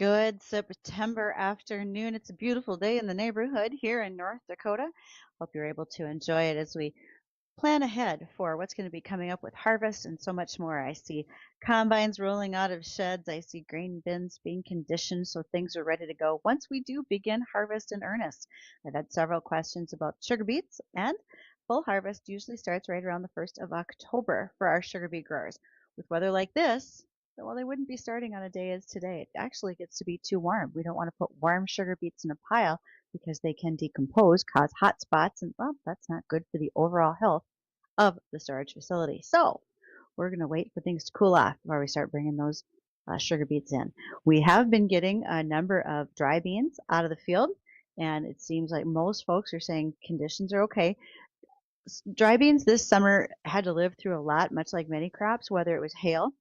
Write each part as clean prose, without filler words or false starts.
Good September afternoon. It's a beautiful day in the neighborhood here in North Dakota. Hope you're able to enjoy it as we plan ahead for what's going to be coming up with harvest and so much more. I see combines rolling out of sheds. I see grain bins being conditioned so things are ready to go once we do begin harvest in earnest. I've had several questions about sugar beets, and full harvest usually starts right around the 1st of October for our sugar beet growers. With weather like this, well, they wouldn't be starting on a day as today. It actually gets to be too warm. We don't want to put warm sugar beets in a pile because they can decompose, cause hot spots, and well, that's not good for the overall health of the storage facility. So we're going to wait for things to cool off before we start bringing those sugar beets in. We have been getting a number of dry beans out of the field, and it seems like most folks are saying conditions are okay. Dry beans this summer had to live through a lot, much like many crops, whether it was hail,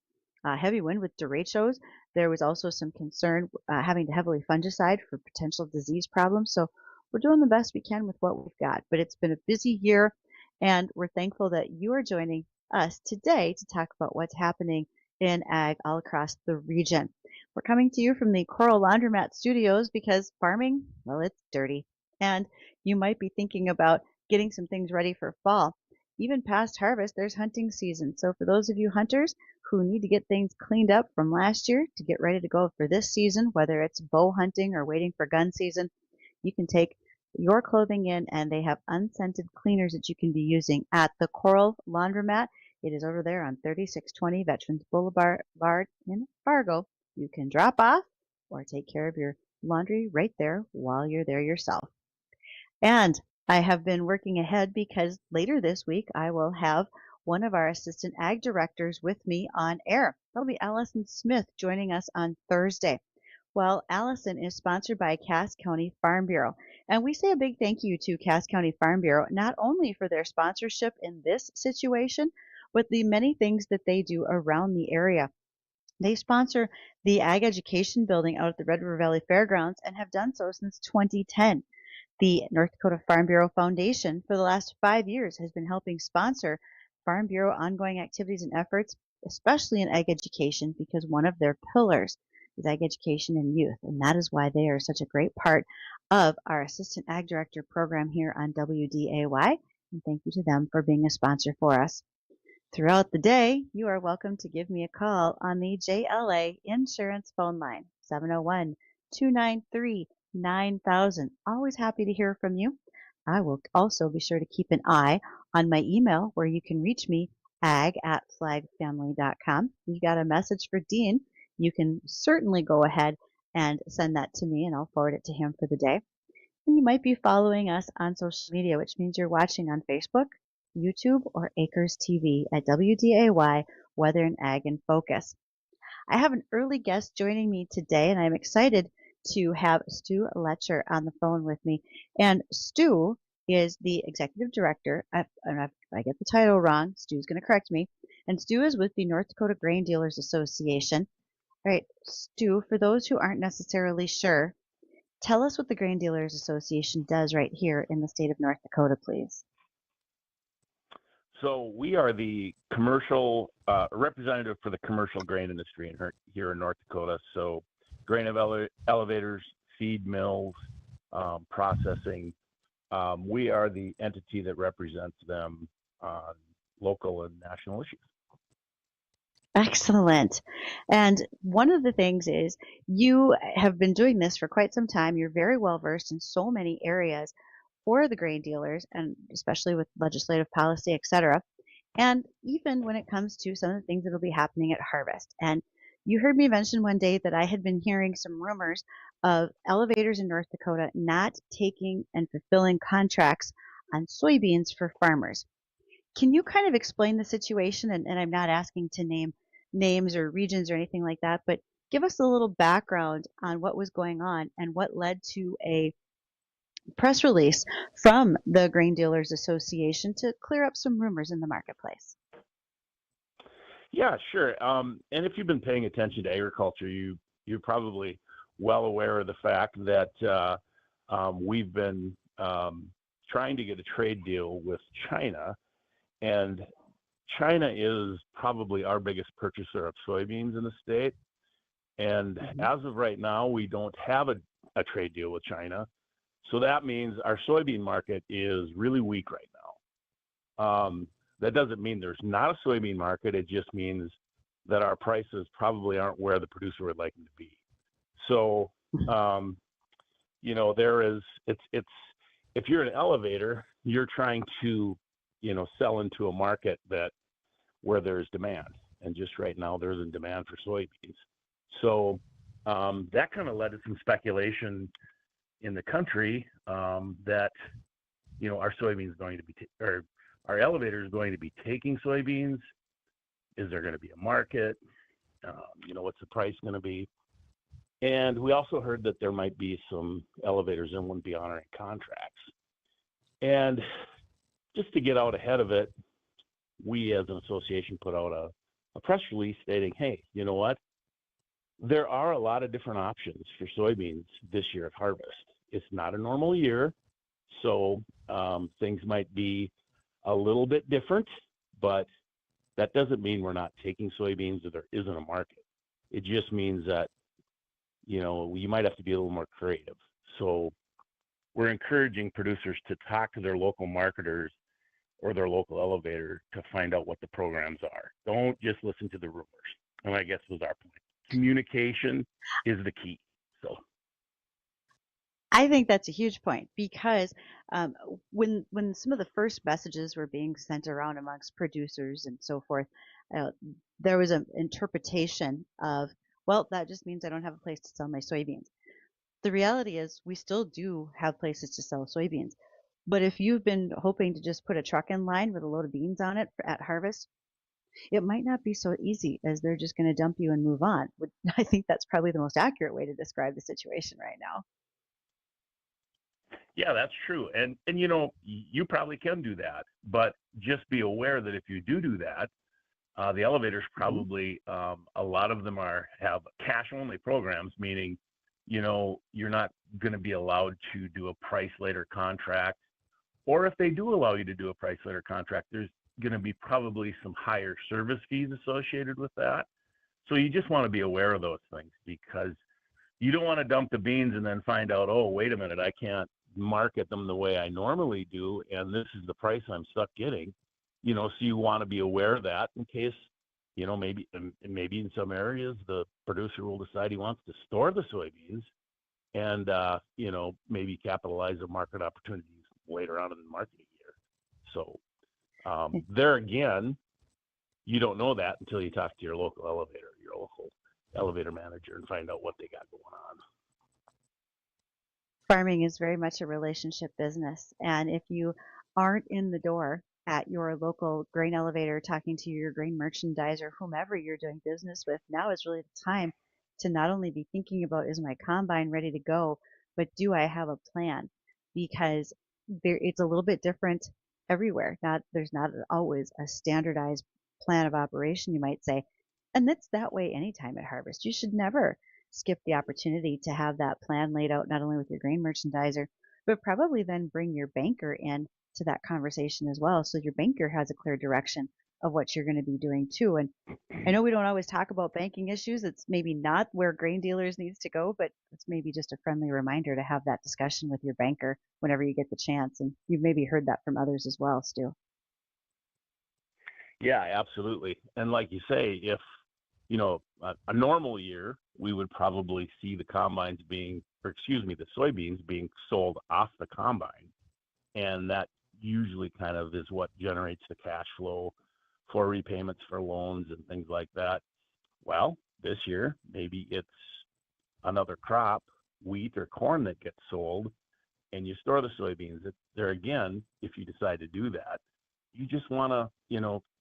heavy wind with derechos. There was also some concern having to heavily fungicide for potential disease problems. So we're doing the best we can with what we've got. But it's been a busy year, and we're thankful that you are joining us today to talk about what's happening in ag all across the region. We're coming to you from the Coral Laundromat Studios because farming, well, it's dirty. And you might be thinking about getting some things ready for fall. Even past harvest, there's hunting season. So for those of you hunters who need to get things cleaned up from last year to get ready to go for this season, whether it's bow hunting or waiting for gun season, you can take your clothing in, and they have unscented cleaners that you can be using at the Coral Laundromat. It is over there on 3620 Veterans Boulevard in Fargo. You can drop off or take care of your laundry right there while you're there yourself. And I have been working ahead because later this week I will have one of our assistant ag directors with me on air. That'll be Allison Smith joining us on Thursday. Well, Allison is sponsored by Cass County Farm Bureau. And we say a big thank you to Cass County Farm Bureau, not only for their sponsorship in this situation, but the many things that they do around the area. They sponsor the Ag Education Building out at the Red River Valley Fairgrounds and have done so since 2010. The North Dakota Farm Bureau Foundation for the last 5 years has been helping sponsor Farm Bureau ongoing activities and efforts, especially in ag education, because one of their pillars is ag education and youth. And that is why they are such a great part of our Assistant Ag Director program here on WDAY. And thank you to them for being a sponsor for us. Throughout the day, you are welcome to give me a call on the JLA Insurance phone line, 701-293-9000. Always happy to hear from you. I will also be sure to keep an eye on my email where you can reach me, ag@flagfamily.com. You got a message for Dean, you can certainly go ahead and send that to me and I'll forward it to him for the day. And you might be following us on social media, which means you're watching on Facebook, YouTube, or Acres TV at WDAY Weather and Ag in Focus. I have an early guest joining me today, and I'm excited to have Stu Letcher on the phone with me. And Stu is the executive director. If I get the title wrong, Stu's going to correct me. And Stu is with the North Dakota Grain Dealers Association. All right, Stu, for those who aren't necessarily sure, tell us what the Grain Dealers Association does right here in the state of North Dakota, please. So we are the commercial representative for the commercial grain industry here in North Dakota. So grain elevators, feed mills, processing. We are the entity that represents them on local and national issues. Excellent. And one of the things is you have been doing this for quite some time. You're very well versed in so many areas for the grain dealers, and especially with legislative policy, et cetera. And even when it comes to some of the things that will be happening at harvest. And you heard me mention one day that I had been hearing some rumors of elevators in North Dakota not taking and fulfilling contracts on soybeans for farmers. Can you kind of explain the situation? And I'm not asking to name names or regions or anything like that, but give us a little background on what was going on and what led to a press release from the Grain Dealers Association to clear up some rumors in the marketplace. Yeah, sure. And if you've been paying attention to agriculture, you're probably well aware of the fact that we've been trying to get a trade deal with China, and China is probably our biggest purchaser of soybeans in the state. And Hmm. as of right now, we don't have a trade deal with China. So that means our soybean market is really weak right now. That doesn't mean there's not a soybean market. It just means that our prices probably aren't where the producer would like them to be. So, um, there is, it's, if you're an elevator, you're trying to, sell into a market where there's demand. And just right now, there isn't demand for soybeans. So that kind of led to some speculation in the country that our soybeans going to be or our elevator is going to be taking soybeans. Is there going to be a market? What's the price going to be? And we also heard that there might be some elevators that wouldn't be honoring contracts. And just to get out ahead of it, we as an association put out a press release stating, hey, you know what? There are a lot of different options for soybeans this year at harvest. It's not a normal year, so things might be a little bit different, but that doesn't mean we're not taking soybeans or there isn't a market. It just means that, you might have to be a little more creative. So we're encouraging producers to talk to their local marketers or their local elevator to find out what the programs are. Don't just listen to the rumors. And I guess was our point. Communication is the key. So I think that's a huge point because um, when some of the first messages were being sent around amongst producers and so forth, uh, there was an interpretation of, well, that just means I don't have a place to sell my soybeans. The reality is we still do have places to sell soybeans. But if you've been hoping to just put a truck in line with a load of beans on it at harvest, it might not be so easy as they're just going to dump you and move on. I think that's probably the most accurate way to describe the situation right now. yeah, that's true. And you probably can do that, but just be aware that if you do that, the elevators Hmm. probably a lot of them have cash only programs, meaning you're not going to be allowed to do a price later contract. Or if they do allow you to do a price later contract, there's going to be probably some higher service fees associated with that. So you just want to be aware of those things because you don't want to dump the beans and then find out, oh, wait a minute, I can't market them the way I normally do, and this is the price I'm stuck getting. So you want to be aware of that in case, maybe in some areas the producer will decide he wants to store the soybeans and maybe capitalize on market opportunities later on in the marketing year. So there again, you don't know that until you talk to your local elevator manager and find out what they got going on. Farming is very much a relationship business. And if you aren't in the door at your local grain elevator talking to your grain merchandiser, whomever you're doing business with, now is really the time to not only be thinking about, is my combine ready to go, but do I have a plan? Because it's a little bit different everywhere. There's not always a standardized plan of operation, you might say. And that's that way anytime at harvest. You should never skip the opportunity to have that plan laid out not only with your grain merchandiser, but probably then bring your banker in to that conversation as well. So your banker has a clear direction of what you're going to be doing too. And I know we don't always talk about banking issues. It's maybe not where grain dealers needs to go, but it's maybe just a friendly reminder to have that discussion with your banker whenever you get the chance. And you've maybe heard that from others as well, Stu. Yeah, absolutely. And like you say, if a normal year, we would probably see the the soybeans being sold off the combine, and that usually kind of is what generates the cash flow for repayments for loans and things like that. Well, this year maybe it's another crop, wheat or corn that gets sold, and you store the soybeans. There again, if you decide to do that, you just want to,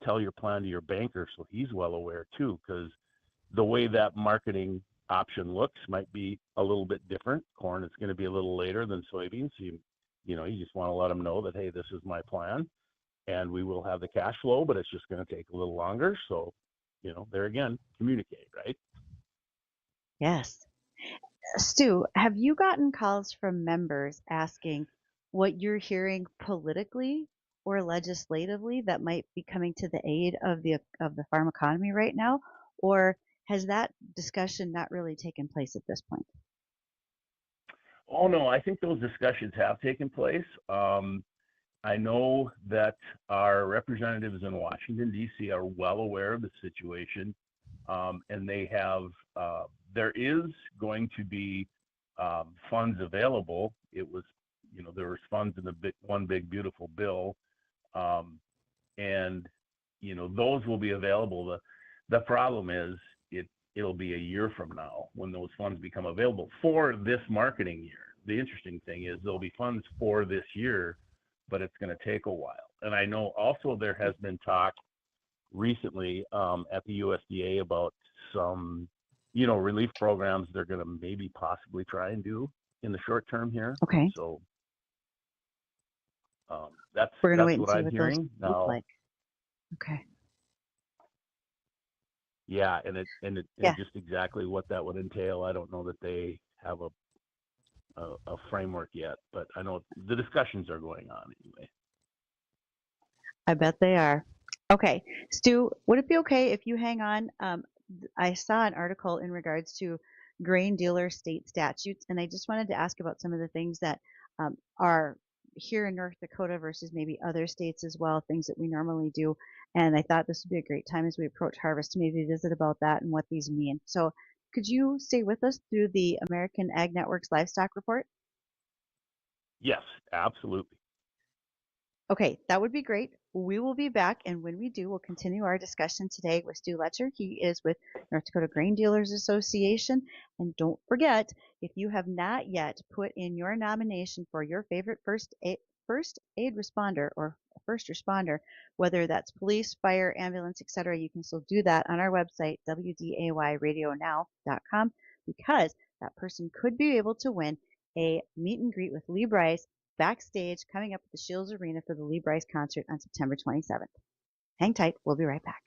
tell your plan to your banker so he's well aware too, because the way that marketing option looks might be a little bit different. Corn is going to be a little later than soybeans. So you just want to let them know that, hey, this is my plan and we will have the cash flow, but it's just going to take a little longer. So, there again, communicate, right? Yes. Stu, have you gotten calls from members asking what you're hearing politically or legislatively that might be coming to the aid of the farm economy right now? Or has that discussion not really taken place at this point? Oh no, I think those discussions have taken place. I know that our representatives in Washington D.C. are well aware of the situation, and they have. There is going to be funds available. It was, there was funds in the one big beautiful bill, um, and those will be available. The problem is it'll be a year from now when those funds become available for this marketing year. The interesting thing is there'll be funds for this year, but it's going to take a while. And I know also there has been talk recently at the USDA about some, relief programs they're going to maybe possibly try and do in the short term here. Okay. So We're going to that's wait and what see I'm what those hearing look now. like. Okay. Yeah, and Yeah. just exactly what that would entail. I don't know that they have a framework yet, but I know the discussions are going on anyway. I bet they are. Okay. Stu, would it be okay if you hang on? I saw an article in regards to grain dealer state statutes, and I just wanted to ask about some of the things that are here in North Dakota versus maybe other states as well, things that we normally do. And I thought this would be a great time as we approach harvest to maybe visit about that and what these mean. So could you stay with us through the American Ag Network's livestock report? Yes, absolutely. Okay, that would be great. We will be back, and when we do, we'll continue our discussion today with Stu Letcher. He is with North Dakota Grain Dealers Association. And don't forget, if you have not yet put in your nomination for your favorite first aid responder or first responder, whether that's police, fire, ambulance, etc., you can still do that on our website, WDAYradionow.com, because that person could be able to win a meet and greet with Lee Bryce backstage coming up at the Shields Arena for the Lee Bryce concert on September 27th. Hang tight. We'll be right back.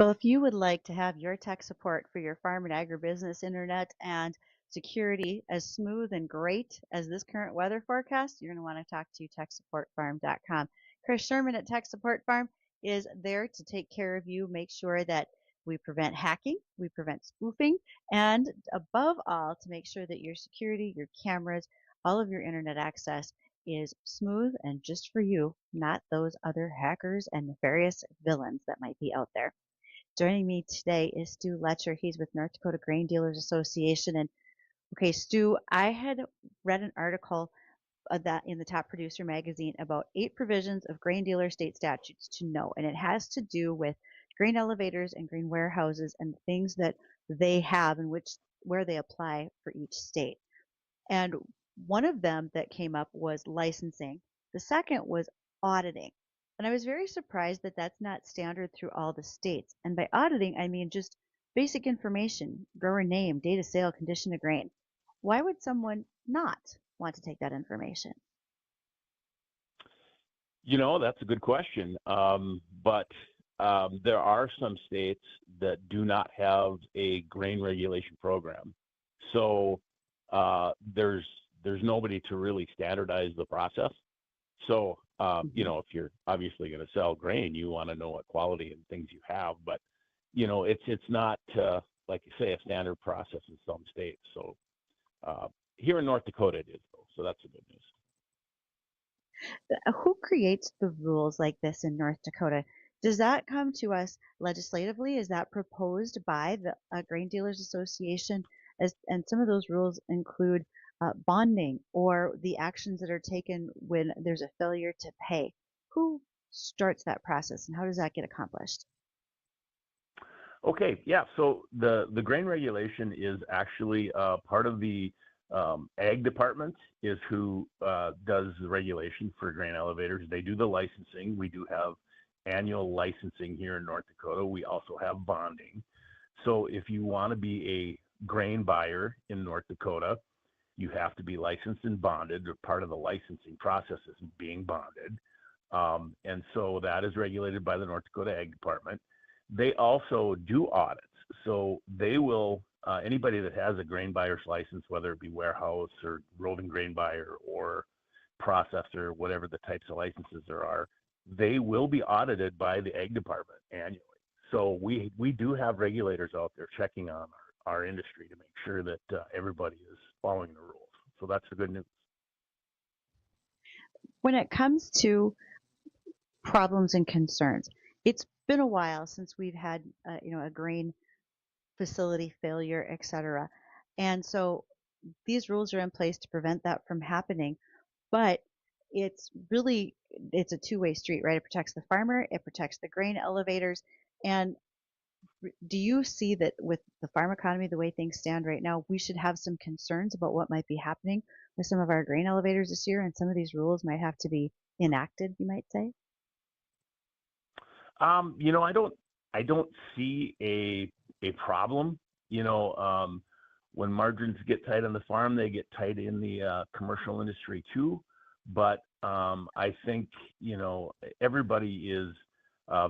Well, if you would like to have your tech support for your farm and agribusiness internet and security as smooth and great as this current weather forecast, you're going to want to talk to techsupportfarm.com. Chris Sherman at Tech Support Farm is there to take care of you, make sure that we prevent hacking, we prevent spoofing, and above all, to make sure that your security, your cameras, all of your internet access is smooth and just for you, not those other hackers and nefarious villains that might be out there. Joining me today is Stu Letcher. He's with North Dakota Grain Dealers Association. And okay, Stu, I had read an article that in the Top Producer magazine about 8 provisions of grain dealer state statutes to know, and it has to do with grain elevators and grain warehouses and things that they have and where they apply for each state. And one of them that came up was licensing. The second was auditing. And I was very surprised that that's not standard through all the states. And by auditing, I mean just basic information, grower name, date of sale, condition of grain. Why would someone not want to take that information? That's a good question. But there are some states that do not have a grain regulation program. So there's nobody to really standardize the process. So if you're obviously going to sell grain, you want to know what quality and things you have. But it's not like you say a standard process in some states. So here in North Dakota it is though. So that's the good news. Who creates the rules like this in North Dakota? Does that come to us legislatively? Is that proposed by the Grain Dealers Association? And some of those rules include bonding or the actions that are taken when there's a failure to pay. Who starts that process and how does that get accomplished? Okay, yeah. So the grain regulation is actually part of the ag department is who does the regulation for grain elevators. They do the licensing. We do have annual licensing here in North Dakota. We also have bonding. So if you want to be a grain buyer in North Dakota, you have to be licensed and bonded, or part of the licensing process is being bonded. And so that is regulated by the North Dakota Ag Department. They also do audits. So they will, anybody that has a grain buyer's license, whether it be warehouse or roving grain buyer or processor, whatever the types of licenses there are, they will be audited by the Ag Department annually. So we do have regulators out there checking on our industry to make sure that everybody is following the rules. So that's the good news. When it comes to problems and concerns, it's been a while since we've had a grain facility failure, etc. And so these rules are in place to prevent that from happening. But it's a two-way street, right? It protects the farmer, it protects the grain elevators. And do you see that with the farm economy, the way things stand right now, we should have some concerns about what might be happening with some of our grain elevators this year, and some of these rules might have to be enacted, you might say? I don't see a problem. When margins get tight on the farm, they get tight in the commercial industry too. But I think everybody is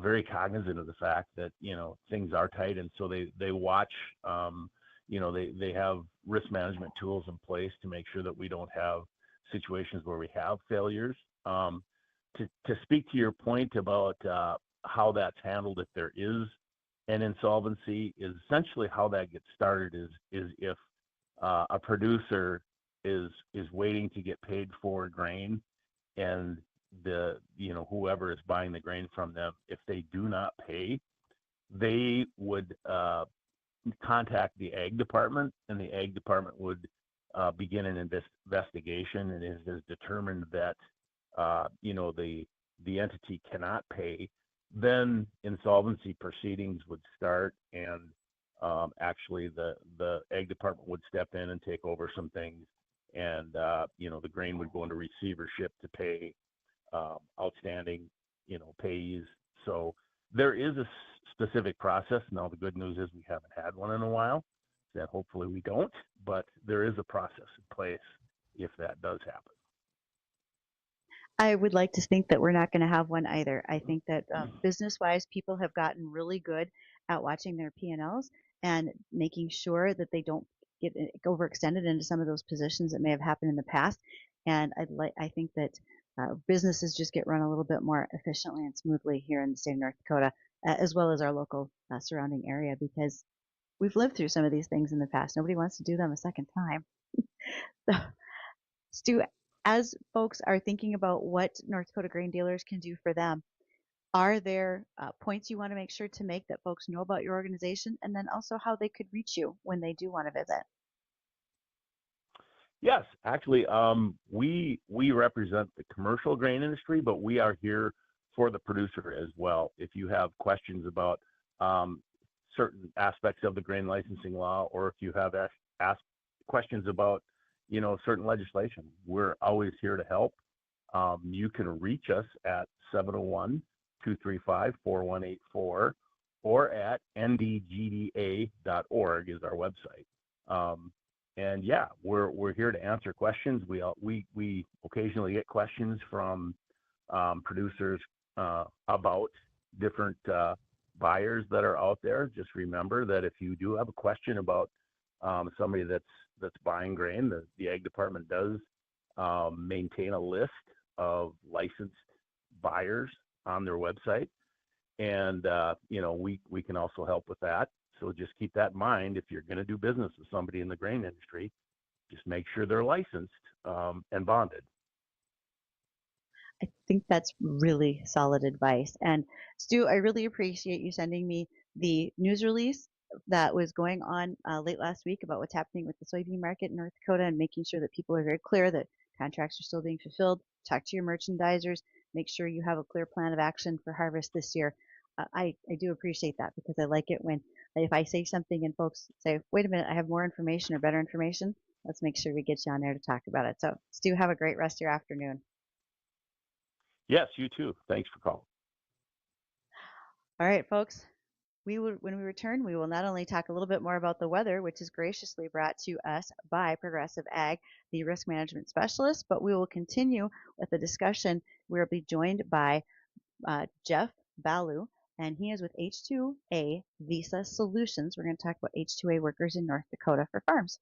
very cognizant of the fact that things are tight, and so they watch. They have risk management tools in place to make sure that we don't have situations where we have failures. To speak to your point about how that's handled if there is an insolvency, is essentially how that gets started is if a producer is waiting to get paid for grain, and whoever is buying the grain from them, if they do not pay, they would contact the ag department, and the ag department would begin an investigation, and it is determined that the entity cannot pay, then insolvency proceedings would start, and actually the ag department would step in and take over some things, and the grain would go into receivership to pay outstanding payees. So there is a specific process. Now the good news is we haven't had one in a while, that hopefully we don't, but there is a process in place if that does happen. I would like to think that we're not going to have one either. I think that business-wise, people have gotten really good at watching their P&Ls and making sure that they don't get overextended into some of those positions that may have happened in the past. And I think that businesses just get run a little bit more efficiently and smoothly here in the state of North Dakota, as well as our local surrounding area, because we've lived through some of these things in the past. Nobody wants to do them a second time. Stu, as folks are thinking about what North Dakota grain dealers can do for them, are there points you want to make sure to make that folks know about your organization, and then also how they could reach you when they do want to visit? Yes, actually, we represent the commercial grain industry, but we are here for the producer as well. If you have questions about certain aspects of the grain licensing law, or if you have asked questions about, certain legislation, we're always here to help. You can reach us at 701-235-4184 or at ndgda.org is our website. And yeah, we're here to answer questions. We occasionally get questions from producers about different buyers that are out there. Just remember that if you do have a question about somebody that's buying grain, the Ag Department does maintain a list of licensed buyers on their website, and we can also help with that. So just keep that in mind. If you're going to do business with somebody in the grain industry, just make sure they're licensed and bonded. I think that's really solid advice. And Stu, I really appreciate you sending me the news release that was going on late last week about what's happening with the soybean market in North Dakota, and making sure that people are very clear that contracts are still being fulfilled. Talk to your merchandisers. Make sure you have a clear plan of action for harvest this year. I do appreciate that, because I like it when, if I say something and folks say, wait a minute, I have more information or better information, let's make sure we get you on there to talk about it. So Stu, have a great rest of your afternoon. Yes, you too. Thanks for calling. All right, folks. When we return, we will not only talk a little bit more about the weather, which is graciously brought to us by Progressive Ag, the risk management specialist, but we will continue with a discussion. We'll be joined by Jeff Ballew, and he is with H2A Visa Solutions. We're going to talk about H2A workers in North Dakota for farms.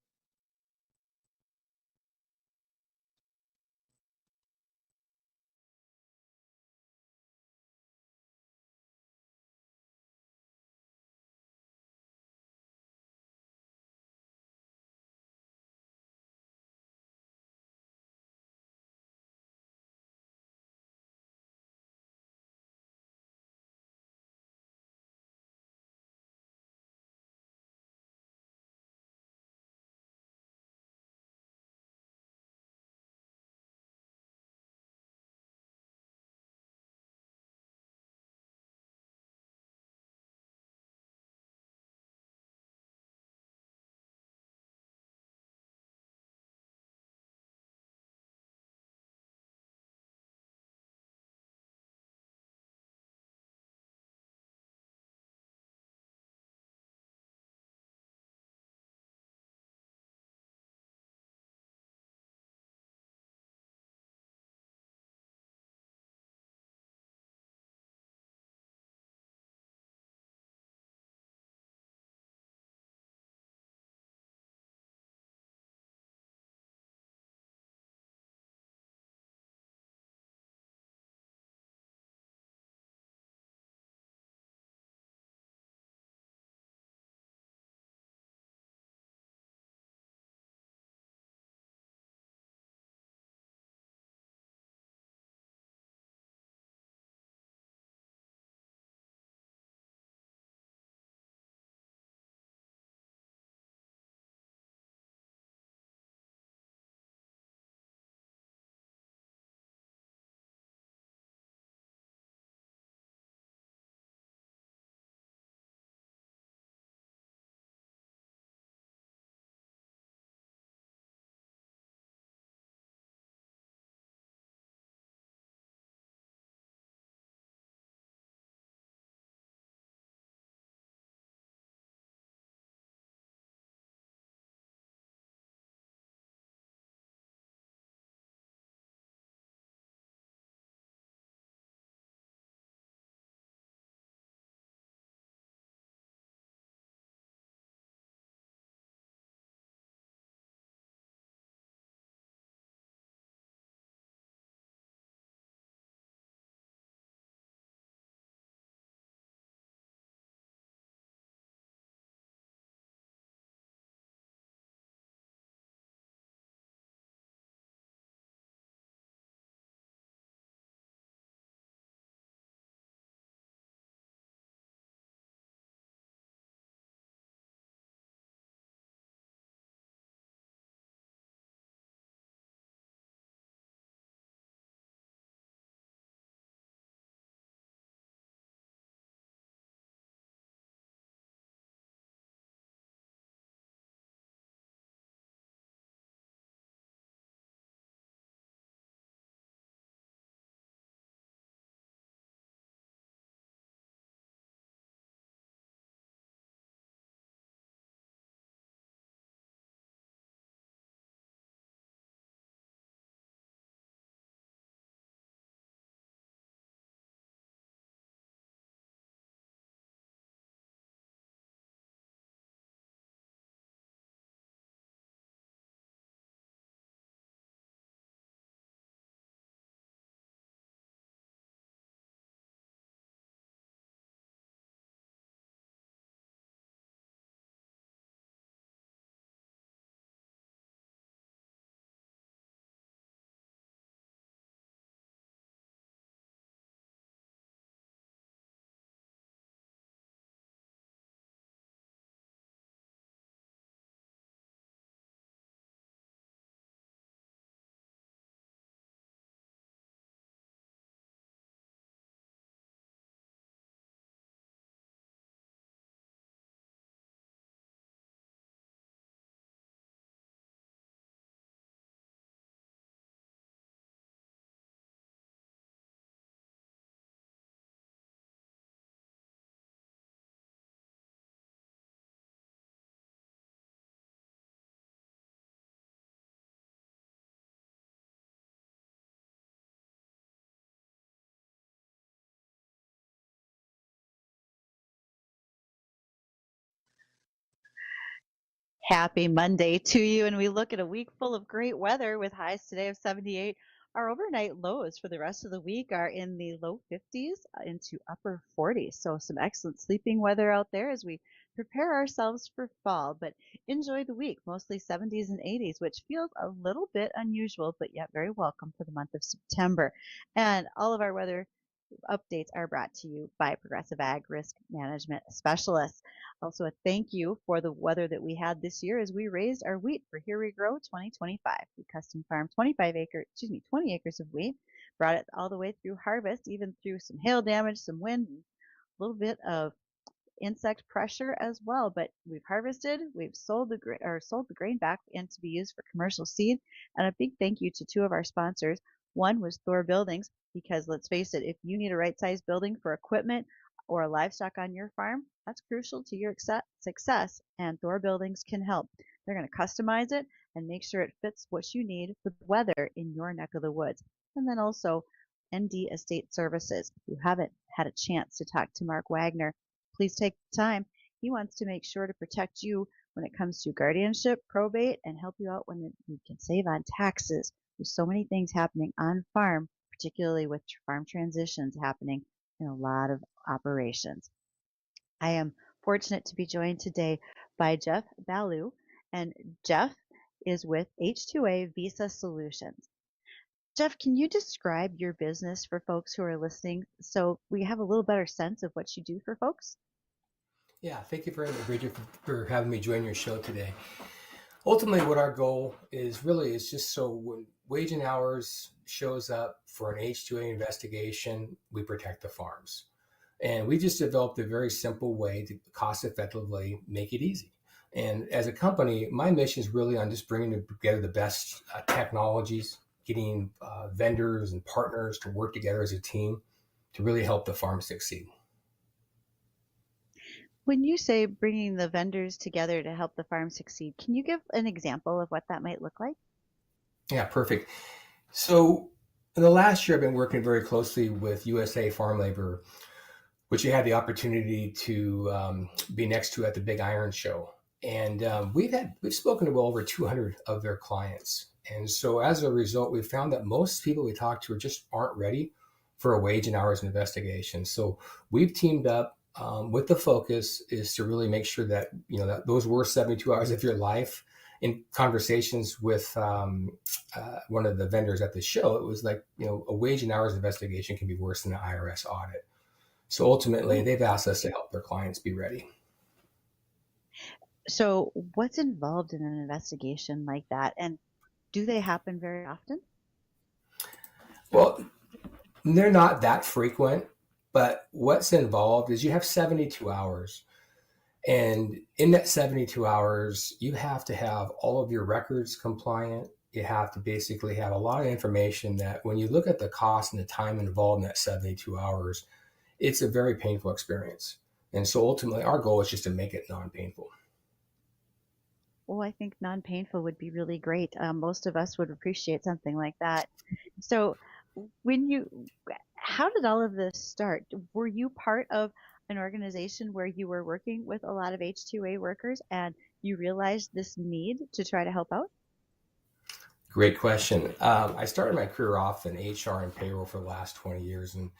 Happy Monday to you. And we look at a week full of great weather with highs today of 78. Our overnight lows for the rest of the week are in the low 50s into upper 40s. So, some excellent sleeping weather out there as we prepare ourselves for fall. But enjoy the week, mostly 70s and 80s, which feels a little bit unusual, but yet very welcome for the month of September. And all of our weather updates are brought to you by Progressive Ag Risk Management Specialists. Also, a thank you for the weather that we had this year as we raised our wheat for Here We Grow 2025. We custom farmed 20 acres of wheat, brought it all the way through harvest, even through some hail damage, some wind, and a little bit of insect pressure as well. But we've harvested, we've sold the grain back in to be used for commercial seed. And a big thank you to two of our sponsors. One was Thor Buildings, because let's face it, if you need a right size building for equipment or livestock on your farm, that's crucial to your success. And Thor Buildings can help. They're going to customize it and make sure it fits what you need for the weather in your neck of the woods. And then also ND Estate Services. If you haven't had a chance to talk to Mark Wagner, please take the time. He wants to make sure to protect you when it comes to guardianship, probate, and help you out when you can save on taxes. There's so many things happening on farm, particularly with farm transitions happening in a lot of operations. I am fortunate to be joined today by Jeff Ballew, and Jeff is with H2A Visa Solutions. Jeff, can you describe your business for folks who are listening so we have a little better sense of what you do for folks? Yeah, thank you very much, Bridgette, for having me join your show today. Ultimately, what our goal is really is just so when wage and hours shows up for an H2A investigation, we protect the farms. And we just developed a very simple way to cost effectively make it easy. And as a company, my mission is really on just bringing together the best technologies, getting vendors and partners to work together as a team to really help the farm succeed. When you say bringing the vendors together to help the farm succeed, can you give an example of what that might look like? Yeah, perfect. So in the last year, I've been working very closely with USA Farm Labor, which I had the opportunity to be next to at the Big Iron Show. And we've spoken to well over 200 of their clients. And so as a result, we found that most people we talk to just aren't ready for a wage and hours investigation. So we've teamed up with the focus is to really make sure that, that those were 72 hours of your life. In conversations with one of the vendors at the show, it was like, a wage and hours investigation can be worse than an IRS audit. So ultimately, they've asked us to help their clients be ready. So, what's involved in an investigation like that? And do they happen very often? Well, they're not that frequent, but what's involved is you have 72 hours. And in that 72 hours, you have to have all of your records compliant. You have to basically have a lot of information that when you look at the cost and the time involved in that 72 hours, it's a very painful experience. And so ultimately, our goal is just to make it non-painful. Well, I think non-painful would be really great. Most of us would appreciate something like that. So, how did all of this start? Were you part of an organization where you were working with a lot of H2A workers and you realized this need to try to help out? Great question. I started my career off in HR and payroll for the last 20 years, and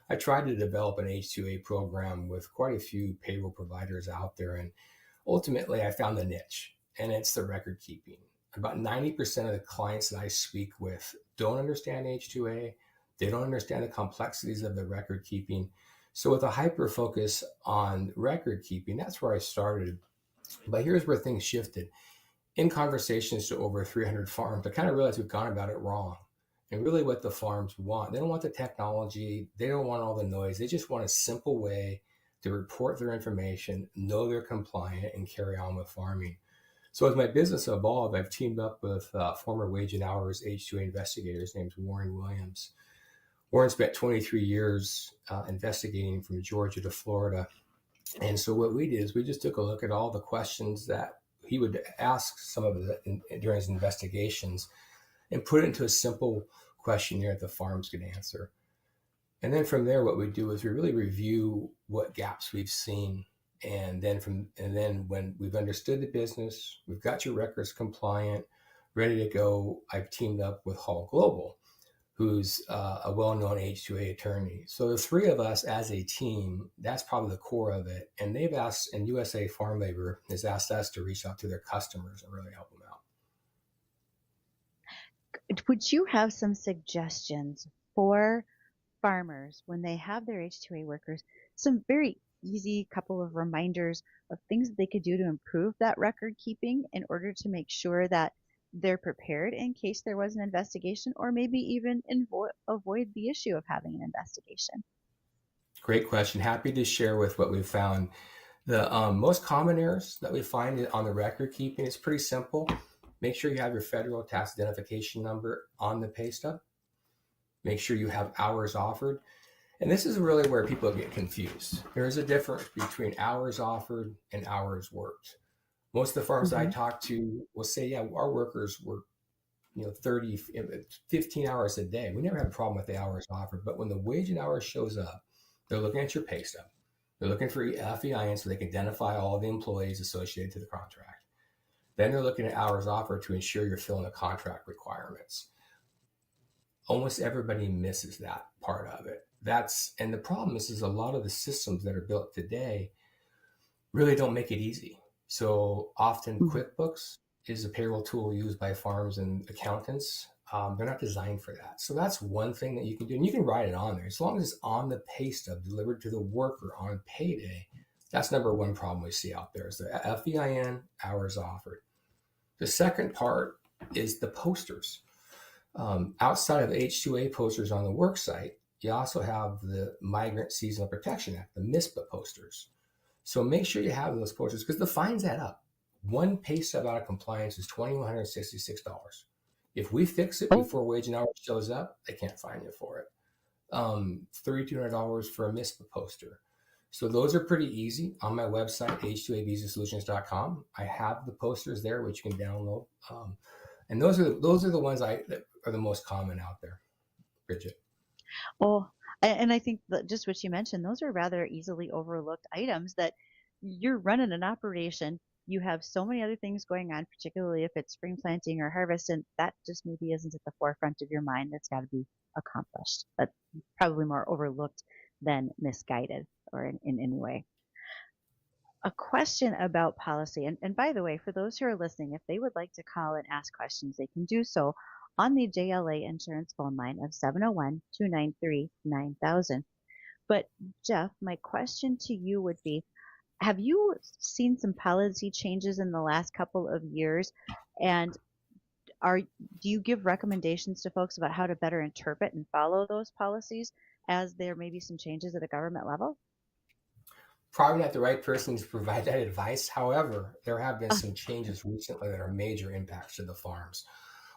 I tried to develop an H2A program with quite a few payroll providers out there. And ultimately, I found the niche, and it's the record keeping. About 90% of the clients that I speak with don't understand H2A. They don't understand the complexities of the record keeping. So with a hyper focus on record keeping, that's where I started. But here's where things shifted. In conversations to over 300 farms, I kind of realized we've gone about it wrong. And really what the farms want, they don't want the technology. They don't want all the noise. They just want a simple way to report their information, know they're compliant, and carry on with farming. So as my business evolved, I've teamed up with former wage and hours H2A investigators named Warren Williams. Warren spent 23 years investigating from Georgia to Florida. And so what we did is we just took a look at all the questions that he would ask some of during his investigations and put it into a simple questionnaire that the farms could answer. And then from there, what we do is we really review what gaps we've seen And then when we've understood the business, we've got your records compliant, ready to go, I've teamed up with Hall Global, who's a well-known H2A attorney. So the three of us as a team, that's probably the core of it. And they've asked, and USA Farm Labor has asked us to reach out to their customers and really help them out. Would you have some suggestions for farmers when they have their H2A workers? Some very easy couple of reminders of things that they could do to improve that record keeping in order to make sure that they're prepared in case there was an investigation, or maybe even avoid the issue of having an investigation. Great question. Happy to share with what we've found. The most common errors that we find on the record keeping is pretty simple. Make sure you have your federal tax identification number on the pay stub. Make sure you have hours offered. And this is really where people get confused. There is a difference between hours offered and hours worked. Most of the farms I talk to will say, yeah, our workers work 30, 15 hours a day. We never have a problem with the hours offered. But when the wage and hours shows up, they're looking at your pay stub. They're looking for FEIN so they can identify all the employees associated to the contract. Then they're looking at hours offered to ensure you're filling the contract requirements. Almost everybody misses that part of it. And the problem is a lot of the systems that are built today really don't make it easy. So often QuickBooks is a payroll tool used by farms and accountants. They're not designed for that. So that's one thing that you can do. And you can write it on there. As long as it's on the pay stub delivered to the worker on payday, that's number one problem we see out there is the FEIN, hours offered. The second part is the posters. Outside of H2A posters on the work site, you also have the Migrant Seasonal Protection Act, the MISPA posters. So make sure you have those posters because the fines add up. One pay stub out of compliance is $2,166. If we fix it before wage and hours shows up, they can't fine you for it. $3,200 for a MISPA poster. So those are pretty easy. On my website, H2AVisaSolutions.com, I have the posters there, which you can download. And those are the ones that are the most common out there, Bridgette. Oh, and I think that just what you mentioned, those are rather easily overlooked items that you're running an operation. You have so many other things going on, particularly if it's spring planting or harvest, and that just maybe isn't at the forefront of your mind. That's got to be accomplished. That's probably more overlooked than misguided or in any way. A question about policy, and by the way, for those who are listening, if they would like to call and ask questions, they can do so on the JLA insurance phone line of 701-293-9000. But Jeff, my question to you would be, have you seen some policy changes in the last couple of years? And do you give recommendations to folks about how to better interpret and follow those policies as there may be some changes at a government level? Probably not the right person to provide that advice. However, there have been some changes recently that are major impacts to the farms.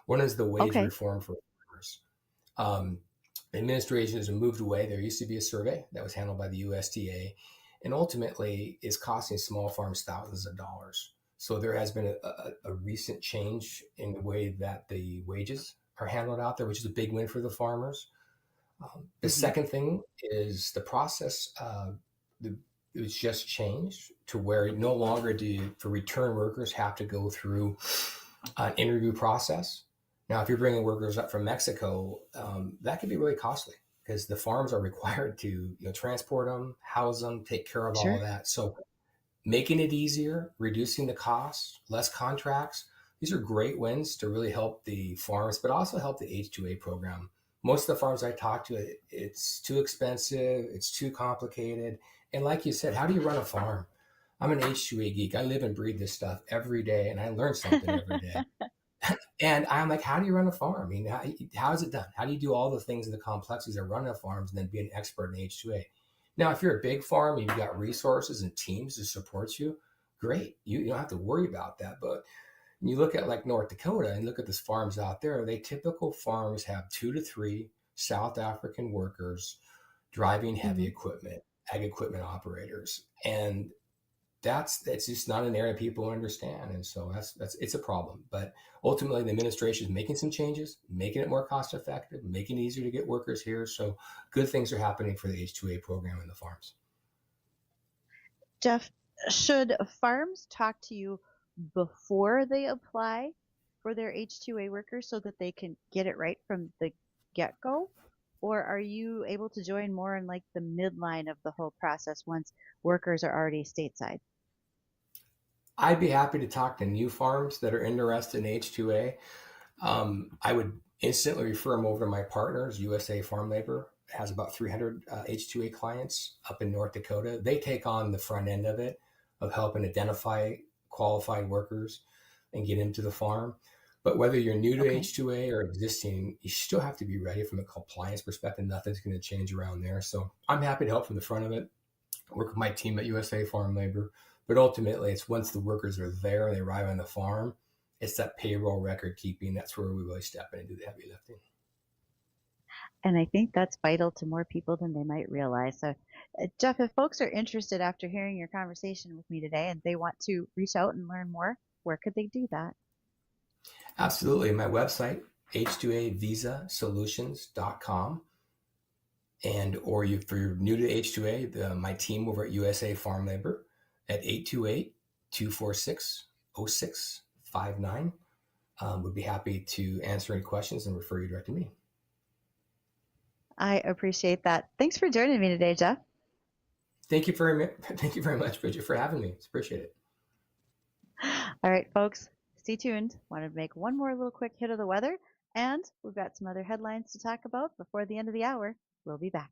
One is the wage reform for farmers. Administration has moved away. There used to be a survey that was handled by the USDA and ultimately is costing small farms thousands of dollars. So there has been a recent change in the way that the wages are handled out there, which is a big win for the farmers. The second thing is the process. It was just changed to where no longer for return workers have to go through an interview process. Now, if you're bringing workers up from Mexico, that can be really costly because the farms are required to transport them, house them, take care of all of that. So making it easier, reducing the costs, less contracts, these are great wins to really help the farms, but also help the H2A program. Most of the farms I talk to, it's too expensive, it's too complicated. And like you said, how do you run a farm? I'm an H2A geek. I live and breathe this stuff every day, and I learn something every day. And I'm like, how do you run a farm? I mean, how is it done? How do you do all the things and the complexities of running a farm and then be an expert in H2A? Now, if you're a big farm and you've got resources and teams to support you, great. You don't have to worry about that. But when you look at like North Dakota and look at the farms out there, typical farms have 2 to 3 South African workers driving heavy equipment, ag equipment operators. And that's just not an area people understand. And so it's a problem. But ultimately, the administration is making some changes, making it more cost effective, making it easier to get workers here. So good things are happening for the H2A program in the farms. Jeff, Should farms talk to you before they apply for their H2A workers so that they can get it right from the get-go? Or are you able to join more in like the midline of the whole process once workers are already stateside? I'd be happy to talk to new farms that are interested in H2A. I would instantly refer them over to my partners, USA Farm Labor. It has about 300 H2A clients up in North Dakota. They take on the front end of it, of helping identify qualified workers and get into the farm. But whether you're new to Okay. H2A or existing, you still have to be ready from a compliance perspective. Nothing's going to change around there. So I'm happy to help from the front of it, work with my team at USA Farm Labor. But ultimately, it's once the workers are there and they arrive on the farm, it's that payroll record keeping. That's where we really step in and do the heavy lifting. And I think that's vital to more people than they might realize. So, Jeff, if folks are interested after hearing your conversation with me today and they want to reach out and learn more, where could they do that? Absolutely. My website, H2A Visa Solutions.com. And or you, if you're new to H2A, my team over at USA Farm Labor at 828-246-0659 would be happy to answer any questions and refer you direct to me. I appreciate that. Thanks for joining me today, Jeff. Thank you very much, Bridgette, for having me. Appreciate it. All right, folks, stay tuned. Want to make one more little quick hit of the weather, and we've got some other headlines to talk about before the end of the hour. We'll be back.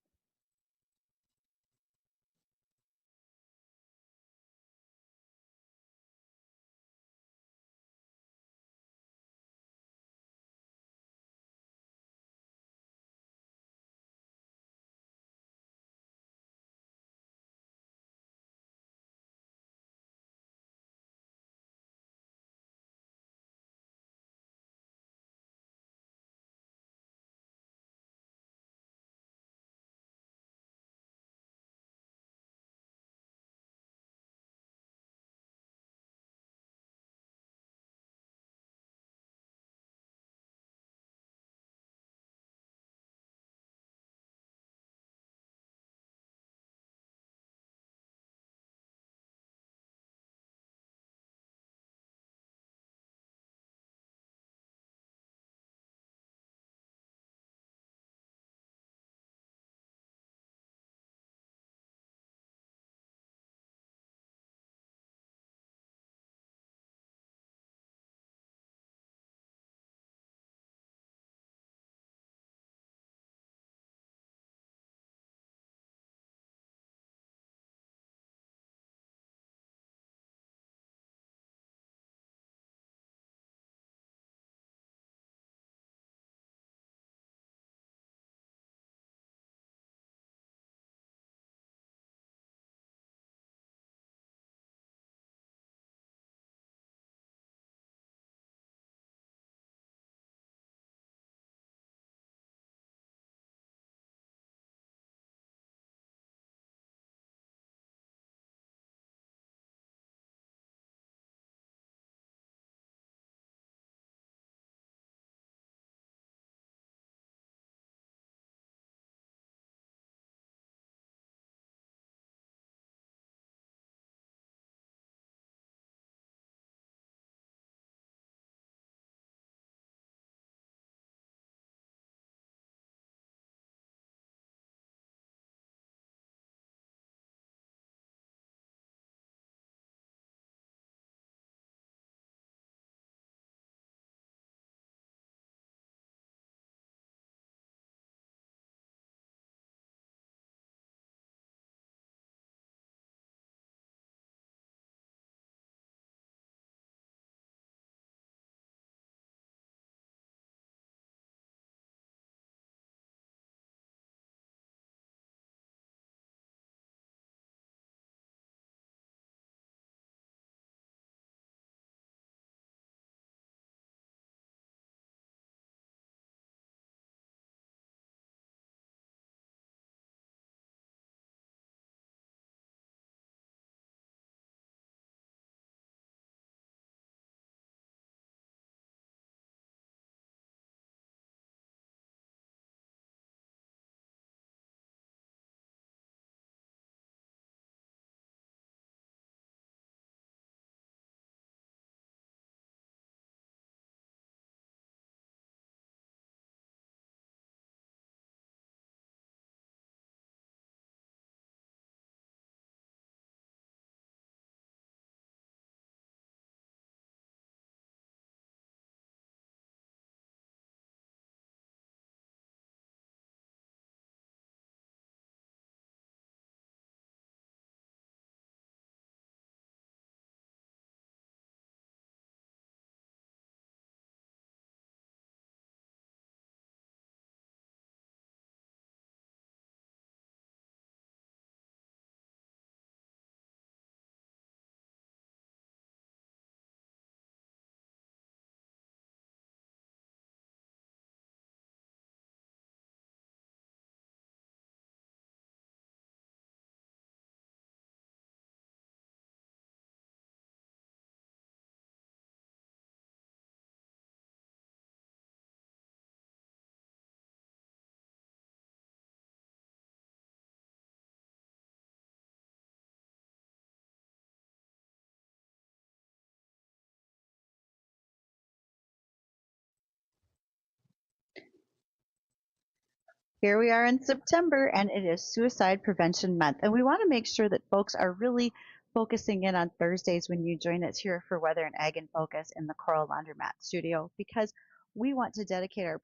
Here we are in September, and it is Suicide Prevention Month. And we want to make sure that folks are really focusing in on Thursdays when you join us here for Weather and Ag in Focus in the Coral Laundromat studio, because we want to dedicate our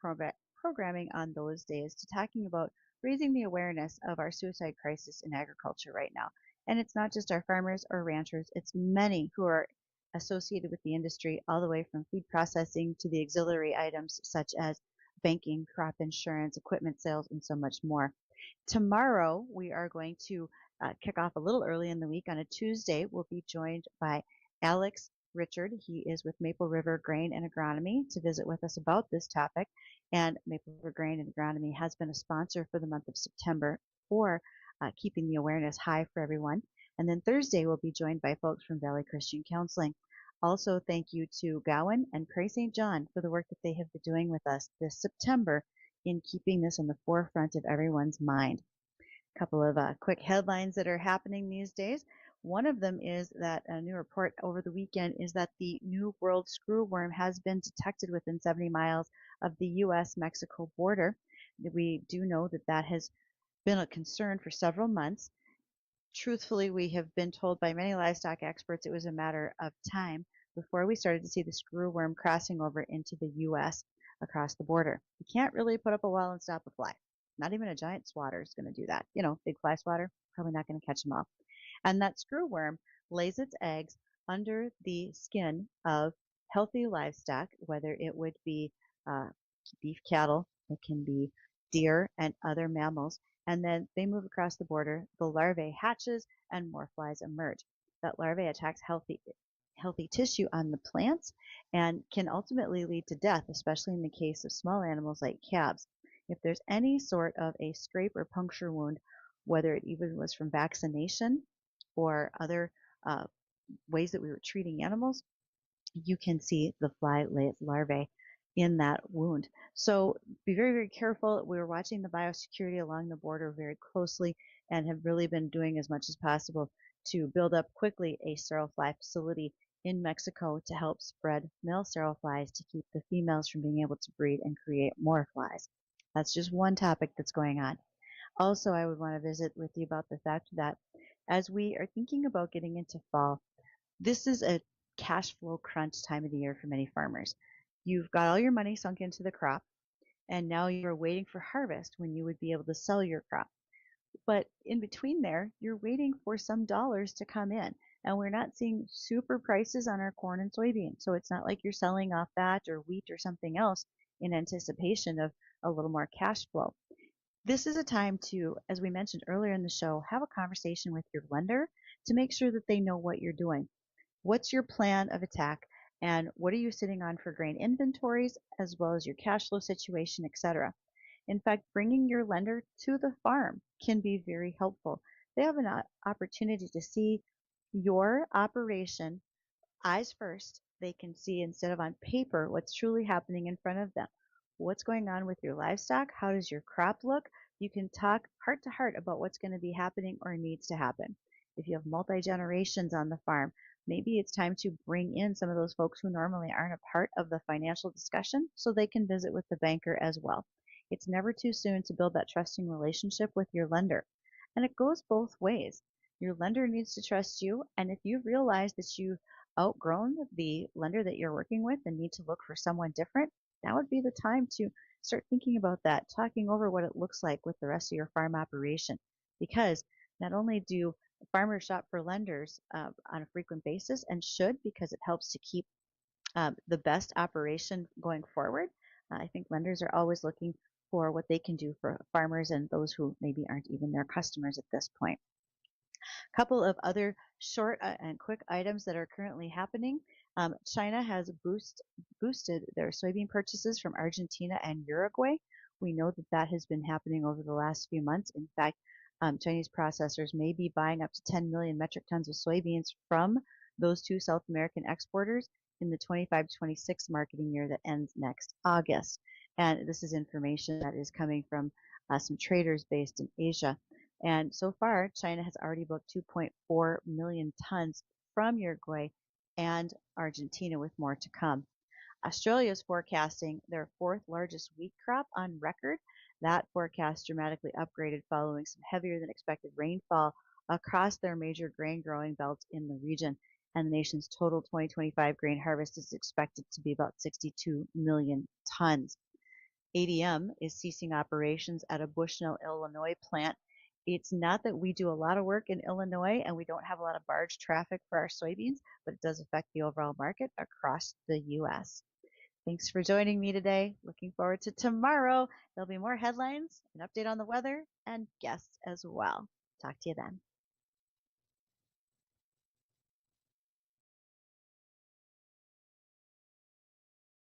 programming on those days to talking about raising the awareness of our suicide crisis in agriculture right now. And it's not just our farmers or ranchers, it's many who are associated with the industry, all the way from feed processing to the auxiliary items such as banking, crop insurance, equipment sales, and so much more. Tomorrow, we are going to kick off a little early in the week. On a Tuesday, we'll be joined by Alex Richard. He is with Maple River Grain and Agronomy to visit with us about this topic. And Maple River Grain and Agronomy has been a sponsor for the month of September for keeping the awareness high for everyone. And then Thursday, we'll be joined by folks from Valley Christian Counseling. Also, thank you to Gowan and Pray St. John for the work that they have been doing with us this September in keeping this in the forefront of everyone's mind. A couple of quick headlines that are happening these days. One of them is that a new report over the weekend is that the New World screwworm has been detected within 70 miles of the U.S.-Mexico border. We do know that that has been a concern for several months. Truthfully, we have been told by many livestock experts it was a matter of time before we started to see the screwworm crossing over into the U.S. across the border. You can't really put up a wall and stop a fly. Not even a giant swatter is going to do that. You know, big fly swatter, probably not going to catch them all. And that screwworm lays its eggs under the skin of healthy livestock, whether it would be beef cattle, it can be deer and other mammals, and then they move across the border. The larvae hatches and more flies emerge. That larvae attacks healthy tissue on the plants and can ultimately lead to death, especially in the case of small animals like calves. If there's any sort of a scrape or puncture wound, whether it even was from vaccination or other ways that we were treating animals, you can see the fly lay its larvae in that wound. So be very, very careful. We're watching the biosecurity along the border very closely and have really been doing as much as possible to build up quickly a sterile fly facility in Mexico to help spread male sterile flies to keep the females from being able to breed and create more flies. That's just one topic that's going on. Also, I would want to visit with you about the fact that as we are thinking about getting into fall, this is a cash flow crunch time of the year for many farmers. You've got all your money sunk into the crop, and now you're waiting for harvest when you would be able to sell your crop. But in between there, you're waiting for some dollars to come in, and we're not seeing super prices on our corn and soybean. So it's not like you're selling off that or wheat or something else in anticipation of a little more cash flow. This is a time to, as we mentioned earlier in the show, have a conversation with your lender to make sure that they know what you're doing. What's your plan of attack, and what are you sitting on for grain inventories, as well as your cash flow situation, etc. In fact, bringing your lender to the farm can be very helpful. They have an opportunity to see your operation eyes first. They can see, instead of on paper, what's truly happening in front of them. What's going on with your livestock? How does your crop look? You can talk heart to heart about what's going to be happening or needs to happen. If you have multi-generations on the farm, maybe it's time to bring in some of those folks who normally aren't a part of the financial discussion so they can visit with the banker as well. It's never too soon to build that trusting relationship with your lender. And it goes both ways. Your lender needs to trust you, and if you realize that you've outgrown the lender that you're working with and need to look for someone different, that would be the time to start thinking about that, talking over what it looks like with the rest of your farm operation. Because not only do farmers shop for lenders on a frequent basis, and should, because it helps to keep the best operation going forward, I think lenders are always looking for what they can do for farmers and those who maybe aren't even their customers at this point. A couple of other short and quick items that are currently happening. China has boosted their soybean purchases from Argentina and Uruguay. We know that that has been happening over the last few months. In fact, Chinese processors may be buying up to 10 million metric tons of soybeans from those two South American exporters in the 25-26 marketing year that ends next August. And this is information that is coming from some traders based in Asia. And so far, China has already booked 2.4 million tons from Uruguay and Argentina, with more to come. Australia is forecasting their fourth largest wheat crop on record. That forecast dramatically upgraded following some heavier than expected rainfall across their major grain growing belts in the region. And the nation's total 2025 grain harvest is expected to be about 62 million tons. ADM is ceasing operations at a Bushnell, Illinois plant. It's not that we do a lot of work in Illinois and we don't have a lot of barge traffic for our soybeans, but it does affect the overall market across the U.S. Thanks for joining me today. Looking forward to tomorrow. There'll be more headlines, an update on the weather, and guests as well. Talk to you then.